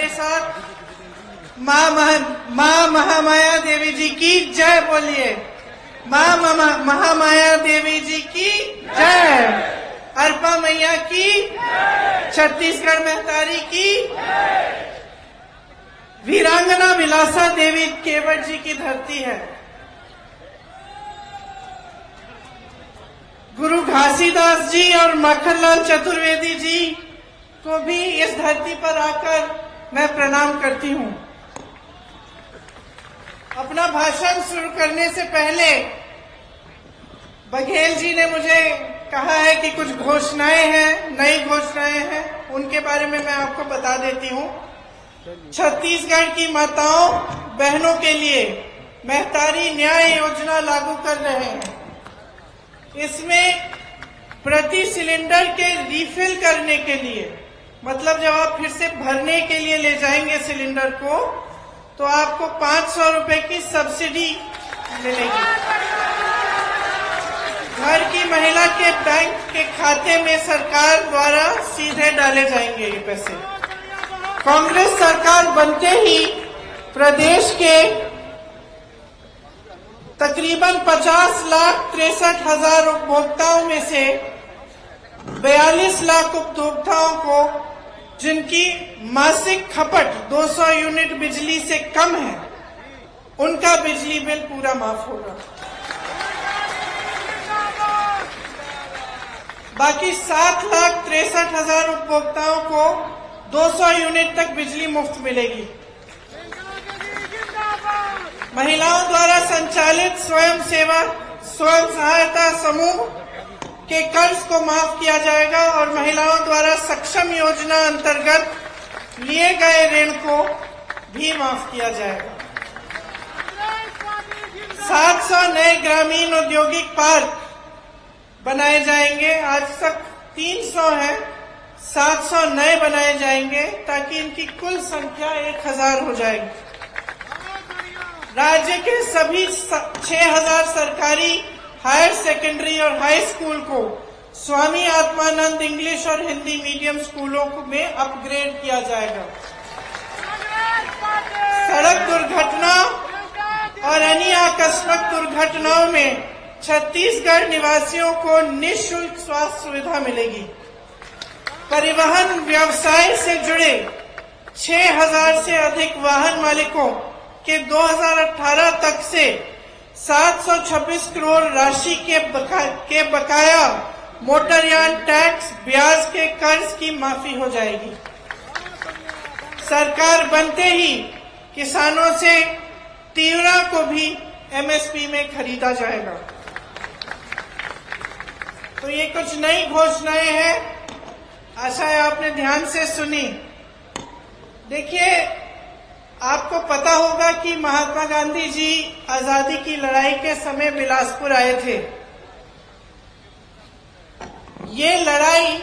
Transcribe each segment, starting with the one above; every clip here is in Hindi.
मेरे साथ माँ महामाया देवी जी की जय बोलिए। माँ महामाया देवी जी की जय। अरपा मैया की, छत्तीसगढ़ महतारी की, वीरांगना विलासा देवी केवट जी की धरती है। गुरु घासीदास जी और मक्खनलाल चतुर्वेदी जी को भी इस धरती पर आकर मैं प्रणाम करती हूँ। अपना भाषण शुरू करने से पहले बघेल जी ने मुझे कहा है कि कुछ घोषणाएं हैं, नई घोषणाएं हैं, उनके बारे में मैं आपको बता देती हूँ। छत्तीसगढ़ की माताओं बहनों के लिए महतारी न्याय योजना लागू कर रहे हैं। इसमें प्रति सिलेंडर के रिफिल करने के लिए, मतलब जब आप फिर से भरने के लिए ले जाएंगे सिलेंडर को, तो आपको 500 रुपए की सब्सिडी मिलेगी। घर की महिला के बैंक के खाते में सरकार द्वारा सीधे डाले जाएंगे ये पैसे। कांग्रेस सरकार बनते ही प्रदेश के तकरीबन 50,63,000 उपभोक्ताओं में से 42 लाख उपभोक्ताओं को जिनकी मासिक खपत 200 यूनिट बिजली से कम है, उनका बिजली बिल पूरा माफ होगा। बाकी 7,63,000 उपभोक्ताओं को 200 यूनिट तक बिजली मुफ्त मिलेगी। महिलाओं द्वारा संचालित स्वयं सहायता समूह के कर्ज को माफ किया जाएगा और महिलाओं द्वारा सक्षम योजना अंतर्गत लिए गए ऋण को भी माफ किया जाएगा। 700 नए ग्रामीण औद्योगिक पार्क बनाए जाएंगे। आज तक 300 हैं, 700 नए बनाए जाएंगे ताकि इनकी कुल संख्या 1000 हो जाएगी। राज्य के सभी 6000 सरकारी हायर सेकेंडरी और हाई स्कूल को स्वामी आत्मानंद इंग्लिश और हिंदी मीडियम स्कूलों में अपग्रेड किया जाएगा। सड़क दुर्घटना और अन्य आकस्मिक दुर्घटनाओं में छत्तीसगढ़ निवासियों को निःशुल्क स्वास्थ्य सुविधा मिलेगी। परिवहन व्यवसाय से जुड़े 6000 से अधिक वाहन मालिकों के 2018 तक से 726 करोड़ राशि के बकाया मोटरयान टैक्स ब्याज के कर्ज की माफी हो जाएगी। सरकार बनते ही किसानों से तिवरा को भी एमएसपी में खरीदा जाएगा। तो ये कुछ नई घोषणाएं हैं, आशा है आपने ध्यान से सुनी। देखिए, आपको पता होगा कि महात्मा गांधी जी आजादी की लड़ाई के समय बिलासपुर आए थे। ये लड़ाई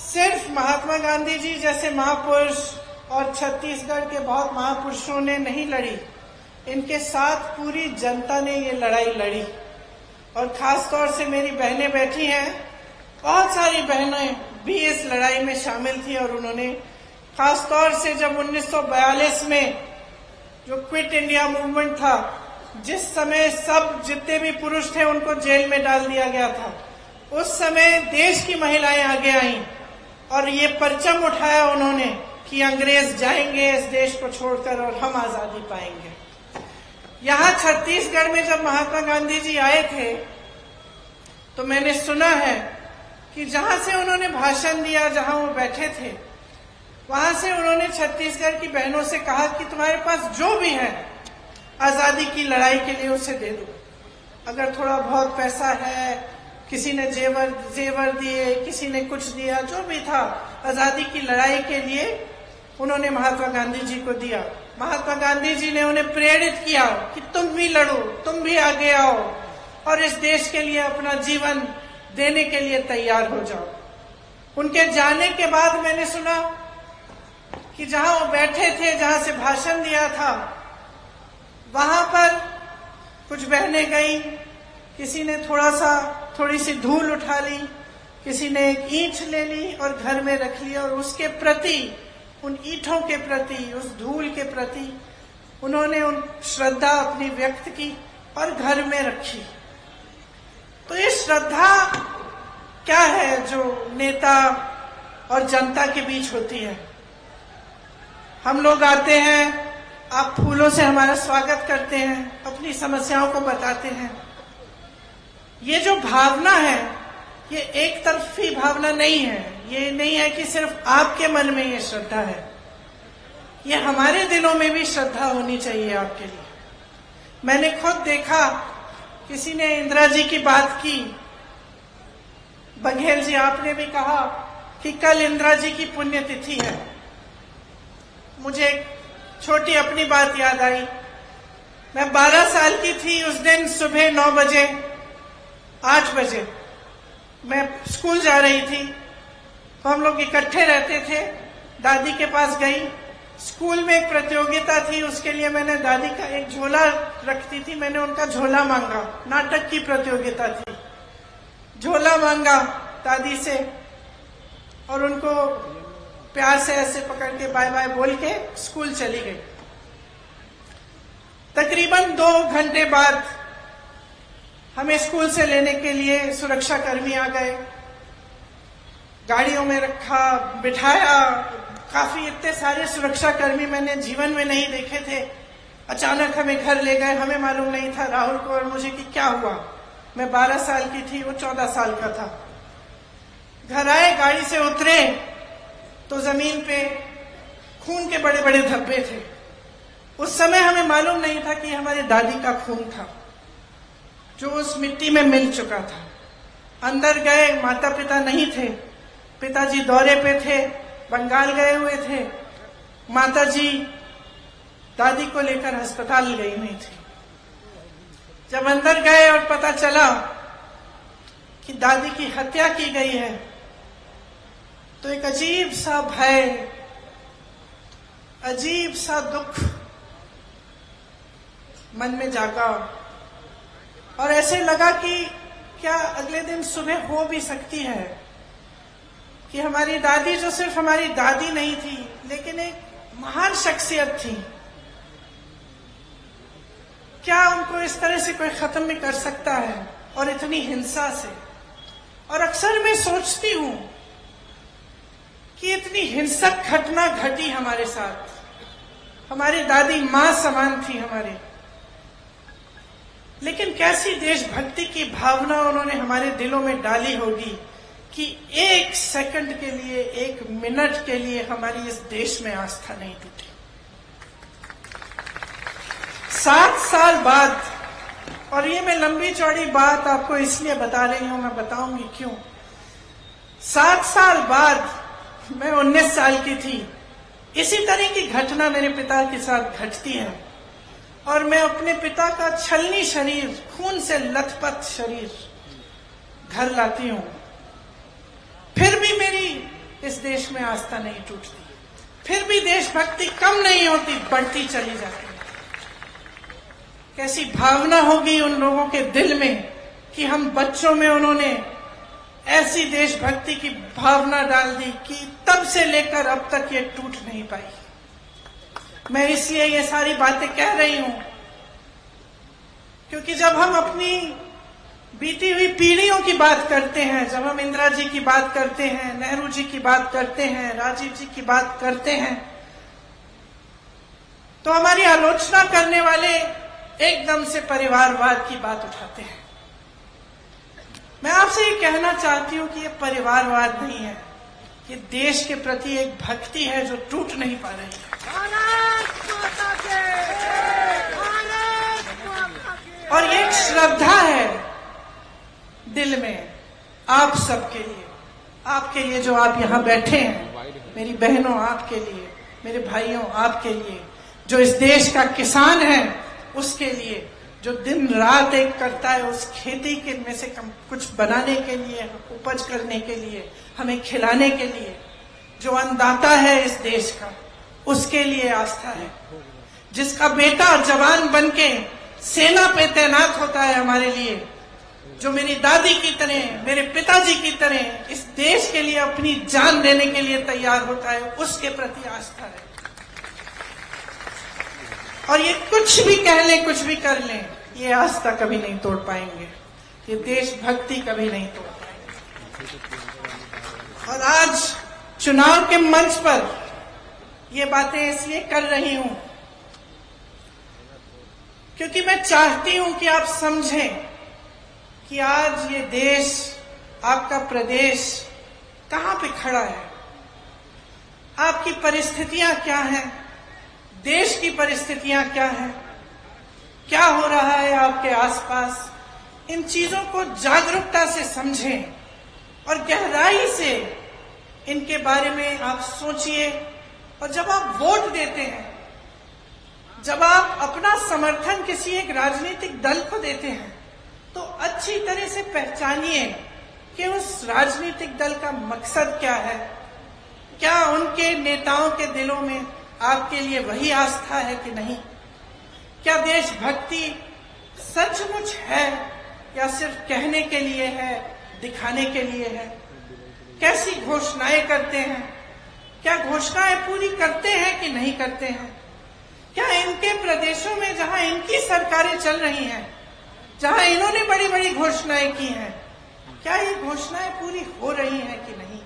सिर्फ महात्मा गांधी जी जैसे महापुरुष और छत्तीसगढ़ के बहुत महापुरुषों ने नहीं लड़ी, इनके साथ पूरी जनता ने ये लड़ाई लड़ी। और खास तौर से मेरी बहनें बैठी हैं, बहुत सारी बहनें भी इस लड़ाई में शामिल थी। और उन्होंने खास तौर से जब 1942 में जो क्विट इंडिया मूवमेंट था, जिस समय सब जितने भी पुरुष थे उनको जेल में डाल दिया गया था, उस समय देश की महिलाएं आगे आईं और ये परचम उठाया उन्होंने कि अंग्रेज जाएंगे इस देश को छोड़कर और हम आजादी पाएंगे। यहाँ छत्तीसगढ़ में जब महात्मा गांधी जी आए थे तो मैंने सुना है कि जहां से उन्होंने भाषण दिया, जहां वो बैठे थे, वहां से उन्होंने छत्तीसगढ़ की बहनों से कहा कि तुम्हारे पास जो भी है आजादी की लड़ाई के लिए उसे दे दो। अगर थोड़ा बहुत पैसा है, किसी ने जेवर दिए, किसी ने कुछ दिया, जो भी था आजादी की लड़ाई के लिए उन्होंने महात्मा गांधी जी को दिया। महात्मा गांधी जी ने उन्हें प्रेरित किया कि तुम भी लड़ो, तुम भी आगे आओ और इस देश के लिए अपना जीवन देने के लिए तैयार हो जाओ। उनके जाने के बाद मैंने सुना कि जहां वो बैठे थे, जहां से भाषण दिया था, वहां पर कुछ बहनें गई, किसी ने थोड़ी सी धूल उठा ली, किसी ने एक ईंट ले ली और घर में रख ली और उसके प्रति उन ईंटों के प्रति, उस धूल के प्रति उन्होंने उन श्रद्धा अपनी व्यक्त की और घर में रखी। तो ये श्रद्धा क्या है जो नेता और जनता के बीच होती है? हम लोग आते हैं, आप फूलों से हमारा स्वागत करते हैं, अपनी समस्याओं को बताते हैं। ये जो भावना है, ये एक तरफी भावना नहीं है। ये नहीं है कि सिर्फ आपके मन में ये श्रद्धा है, ये हमारे दिलों में भी श्रद्धा होनी चाहिए आपके लिए। मैंने खुद देखा, किसी ने इंदिरा जी की बात की, बघेल जी आपने भी कहा कि कल इंदिरा जी की पुण्यतिथि है। मुझे एक छोटी अपनी बात याद आई। मैं 12 साल की थी, उस दिन सुबह 9 बजे 8 बजे मैं स्कूल जा रही थी, तो हम लोग इकट्ठे रहते थे। दादी के पास गई, स्कूल में एक प्रतियोगिता थी, उसके लिए मैंने दादी का एक झोला रखती थी, मैंने उनका झोला मांगा। नाटक की प्रतियोगिता थी, झोला मांगा दादी से और उनको प्यार से ऐसे पकड़ के बाय बाय बोल के स्कूल चली गई। तकरीबन 2 घंटे बाद हमें स्कूल से लेने के लिए सुरक्षा कर्मी आ गए, गाड़ियों में रखा, बिठाया। काफी इतने सारे सुरक्षा कर्मी मैंने जीवन में नहीं देखे थे। अचानक हमें घर ले गए, हमें मालूम नहीं था राहुल को और मुझे कि क्या हुआ। मैं 12 साल की थी, वो 14 साल का था। घर आए, गाड़ी से उतरे तो जमीन पे खून के बड़े बड़े धब्बे थे। उस समय हमें मालूम नहीं था कि हमारी दादी का खून था जो उस मिट्टी में मिल चुका था। अंदर गए, माता पिता नहीं थे, पिताजी दौरे पे थे, बंगाल गए हुए थे, माताजी दादी को लेकर अस्पताल गई हुई थी। जब अंदर गए और पता चला कि दादी की हत्या की गई है, तो एक अजीब सा भय, अजीब सा दुख मन में जागा और ऐसे लगा कि क्या अगले दिन सुबह हो भी सकती है कि हमारी दादी, जो सिर्फ हमारी दादी नहीं थी लेकिन एक महान शख्सियत थी, क्या उनको इस तरह से कोई खत्म भी कर सकता है और इतनी हिंसा से? और अक्सर मैं सोचती हूं कि इतनी हिंसक घटना घटी हमारे साथ। हमारी दादी मां समान थी हमारे, लेकिन कैसी देशभक्ति की भावना उन्होंने हमारे दिलों में डाली होगी कि 1 सेकंड के लिए, 1 मिनट के लिए हमारी इस देश में आस्था नहीं टूटी। 7 साल बाद, और ये मैं लंबी चौड़ी बात आपको इसलिए बता रही हूं, मैं बताऊंगी क्यों। 7 साल बाद, मैं 19 साल की थी, इसी तरह की घटना मेरे पिता के साथ घटती है और मैं अपने पिता का छलनी शरीर, खून से लथपथ शरीर घर लाती हूं। फिर भी मेरी इस देश में आस्था नहीं टूटती, फिर भी देशभक्ति कम नहीं होती, बढ़ती चली जाती है। कैसी भावना होगी उन लोगों के दिल में कि हम बच्चों में उन्होंने ऐसी देशभक्ति की भावना डाल दी कि तब से लेकर अब तक ये टूट नहीं पाई। मैं इसलिए ये सारी बातें कह रही हूं क्योंकि जब हम अपनी बीती हुई पीढ़ियों की बात करते हैं, जब हम इंदिरा जी की बात करते हैं, नेहरू जी की बात करते हैं, राजीव जी की बात करते हैं, तो हमारी आलोचना करने वाले एकदम से परिवारवाद की बात उठाते हैं। मैं आपसे ये कहना चाहती हूं कि ये परिवारवाद नहीं है, ये देश के प्रति एक भक्ति है जो टूट नहीं पा रही है। और ये एक श्रद्धा है दिल में आप सबके लिए, आपके लिए जो आप यहाँ बैठे हैं, मेरी बहनों आपके लिए, मेरे भाइयों आपके लिए, जो इस देश का किसान है उसके लिए, जो दिन रात एक करता है उस खेती के में से कुछ बनाने के लिए, उपज करने के लिए, हमें खिलाने के लिए, जो अन्नदाता है इस देश का, उसके लिए आस्था है। जिसका बेटा जवान बनके सेना पे तैनात होता है हमारे लिए, जो मेरी दादी की तरह, मेरे पिताजी की तरह इस देश के लिए अपनी जान देने के लिए तैयार होता है, उसके प्रति आस्था है। और ये कुछ भी कह लें, कुछ भी कर लें, ये आस्था कभी नहीं तोड़ पाएंगे, ये देशभक्ति कभी नहीं तोड़ पाएंगे। और आज चुनाव के मंच पर ये बातें इसलिए कर रही हूं क्योंकि मैं चाहती हूं कि आप समझें कि आज ये देश, आपका प्रदेश कहां पे खड़ा है, आपकी परिस्थितियां क्या हैं, देश की परिस्थितियां क्या हैं, क्या हो रहा है आपके आसपास। इन चीजों को जागरूकता से समझें और गहराई से इनके बारे में आप सोचिए। और जब आप वोट देते हैं, जब आप अपना समर्थन किसी एक राजनीतिक दल को देते हैं, तो अच्छी तरह से पहचानिए कि उस राजनीतिक दल का मकसद क्या है। क्या उनके नेताओं के दिलों में आपके लिए वही आस्था है कि नहीं? क्या देशभक्ति सचमुच है या सिर्फ कहने के लिए है, दिखाने के लिए है? कैसी घोषणाएं करते हैं, क्या घोषणाएं पूरी करते हैं कि नहीं करते हैं? क्या इनके प्रदेशों में जहां इनकी सरकारें चल रही हैं, जहां इन्होंने बड़ी बड़ी घोषणाएं की हैं, क्या ये घोषणाएं पूरी हो रही हैं कि नहीं?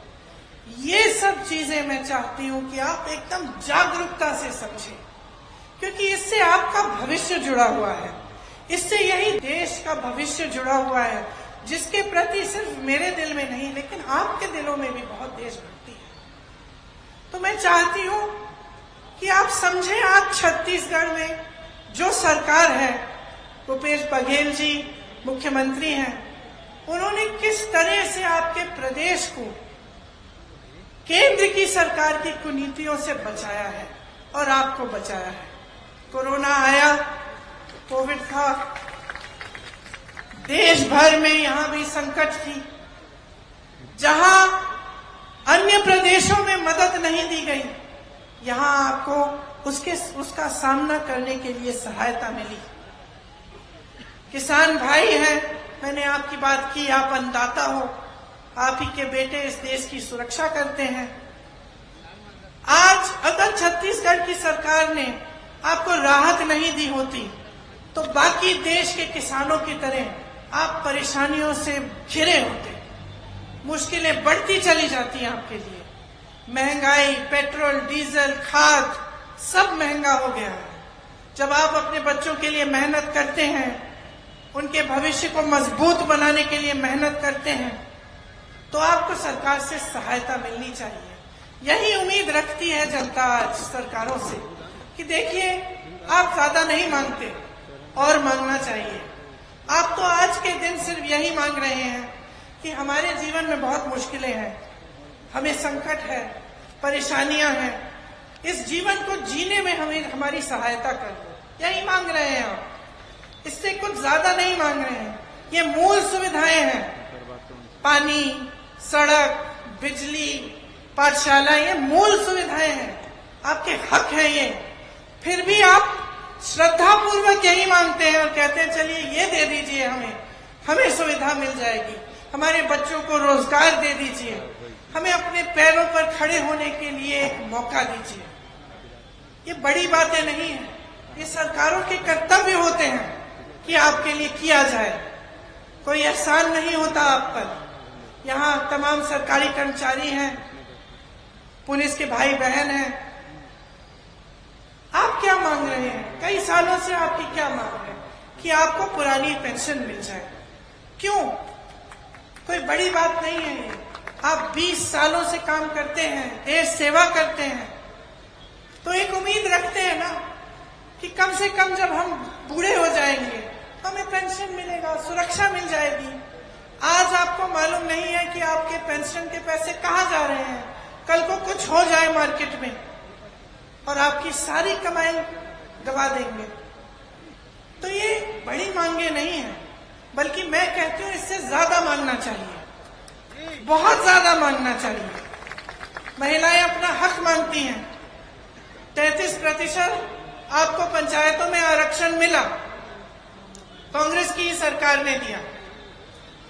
ये सब चीजें मैं चाहती हूं कि आप एकदम जागरूकता से समझें, क्योंकि इससे आपका भविष्य जुड़ा हुआ है, इससे यही देश का भविष्य जुड़ा हुआ है, जिसके प्रति सिर्फ मेरे दिल में नहीं लेकिन आपके दिलों में भी बहुत देशभक्ति है। तो मैं चाहती हूं कि आप समझें, आज छत्तीसगढ़ में जो सरकार है, भूपेश बघेल जी मुख्यमंत्री हैं, उन्होंने किस तरह से आपके प्रदेश को केंद्र की सरकार की कुनीतियों से बचाया है और आपको बचाया है। कोरोना आया, कोविड था, देश भर में यहां भी संकट थी, जहां अन्य प्रदेशों में मदद नहीं दी गई, यहां आपको उसका सामना करने के लिए सहायता मिली। किसान भाई हैं, मैंने आपकी बात की, आप अन्नदाता हो, आप ही के बेटे इस देश की सुरक्षा करते हैं। आज अगर छत्तीसगढ़ की सरकार ने आपको राहत नहीं दी होती तो बाकी देश के किसानों की तरह आप परेशानियों से घिरे होते, मुश्किलें बढ़ती चली जाती हैं आपके लिए। महंगाई, पेट्रोल, डीजल, खाद सब महंगा हो गया है। जब आप अपने बच्चों के लिए मेहनत करते हैं, उनके भविष्य को मजबूत बनाने के लिए मेहनत करते हैं, तो आपको सरकार से सहायता मिलनी चाहिए। यही उम्मीद रखती है जनता आज सरकारों से कि देखिए, आप ज्यादा नहीं मांगते और मांगना चाहिए। आप तो आज के दिन सिर्फ यही मांग रहे हैं कि हमारे जीवन में बहुत मुश्किलें हैं, हमें संकट है, परेशानियां हैं, इस जीवन को जीने में हमें हमारी सहायता कर दो, यही मांग रहे हैं आप। इससे कुछ ज्यादा नहीं मांग रहे हैं। ये मूल सुविधाएं हैं, पानी, सड़क, बिजली, पाठशाला, ये मूल सुविधाएं हैं, आपके हक हैं ये। फिर भी आप श्रद्धा पूर्वक यही मांगते हैं और कहते हैं चलिए ये दे दीजिए, हमें सुविधा मिल जाएगी, हमारे बच्चों को रोजगार दे दीजिए, हमें अपने पैरों पर खड़े होने के लिए एक मौका दीजिए। ये बड़ी बातें नहीं है, ये सरकारों के कर्तव्य होते हैं कि आपके लिए किया जाए। कोई एहसान नहीं होता आप पर। यहाँ तमाम सरकारी कर्मचारी हैं, पुलिस के भाई बहन हैं। आप क्या मांग रहे हैं? कई सालों से आपकी क्या मांग है कि आपको पुरानी पेंशन मिल जाए। क्यों? कोई बड़ी बात नहीं है ये। आप 20 सालों से काम करते हैं, देश सेवा करते हैं, तो एक उम्मीद रखते हैं ना कि कम से कम जब हम बूढ़े हो जाएंगे तो हमें पेंशन मिलेगा, सुरक्षा मिल जाएगी। आज आपको मालूम नहीं है कि आपके पेंशन के पैसे कहाँ जा रहे हैं। कल को कुछ हो जाए मार्केट में और आपकी सारी कमाई गवा देंगे। तो ये बड़ी मांगे नहीं है, बल्कि मैं कहती हूँ इससे ज्यादा मांगना चाहिए, बहुत ज्यादा मांगना चाहिए। महिलाएं अपना हक मांगती हैं। 33% आपको पंचायतों में आरक्षण मिला, कांग्रेस की सरकार ने दिया।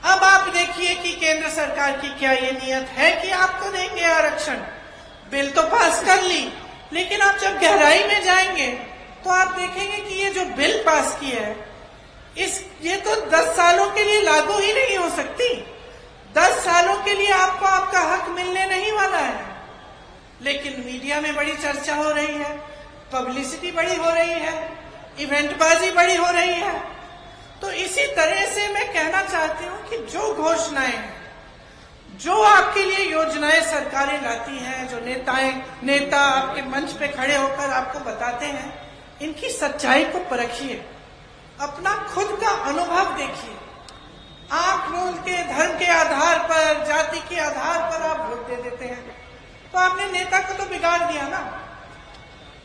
अब आप देखिए कि केंद्र सरकार की क्या ये नियत है कि आपको देंगे आरक्षण। बिल तो पास कर ली, लेकिन आप जब गहराई में जाएंगे तो आप देखेंगे कि ये जो बिल पास किया है ये तो 10 सालों के लिए लागू ही नहीं हो सकती। 10 सालों के लिए आपको आपका हक मिलने नहीं वाला है। लेकिन मीडिया में बड़ी चर्चा हो रही है, पब्लिसिटी बड़ी हो रही है, इवेंटबाजी बड़ी हो रही है। तो इसी तरह से मैं कहना चाहती हूं कि जो घोषणाएं हैं, जो आपके लिए योजनाएं सरकारें लाती हैं, जो नेता आपके मंच पे खड़े होकर आपको बताते हैं, इनकी सच्चाई को परखिए, अपना खुद का अनुभव देखिए। आप लोग के धर्म के आधार पर, जाति के आधार पर आप वोट दे देते हैं, तो आपने नेता को तो बिगाड़ दिया ना।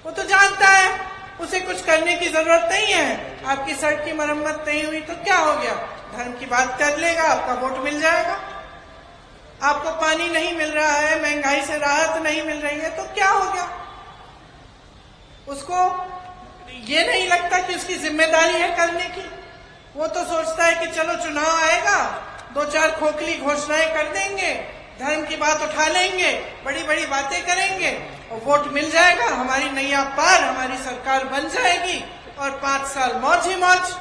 वो तो जानता है उसे कुछ करने की जरूरत नहीं है, आपकी सड़क की मरम्मत नहीं हुई तो क्या हो गया, धर्म की बात कर लेगा, आपका वोट मिल जाएगा। आपको पानी नहीं मिल रहा है, महंगाई से राहत नहीं मिल रही है तो क्या हो गया। उसको ये नहीं लगता कि उसकी जिम्मेदारी है करने की। वो तो सोचता है कि चलो चुनाव आएगा, 2-4 खोखली घोषणाएं कर देंगे, धर्म की बात उठा लेंगे, बड़ी बड़ी बातें करेंगे और वोट मिल जाएगा, हमारी नैया पार, हमारी सरकार बन जाएगी और 5 साल मौज ही मौज।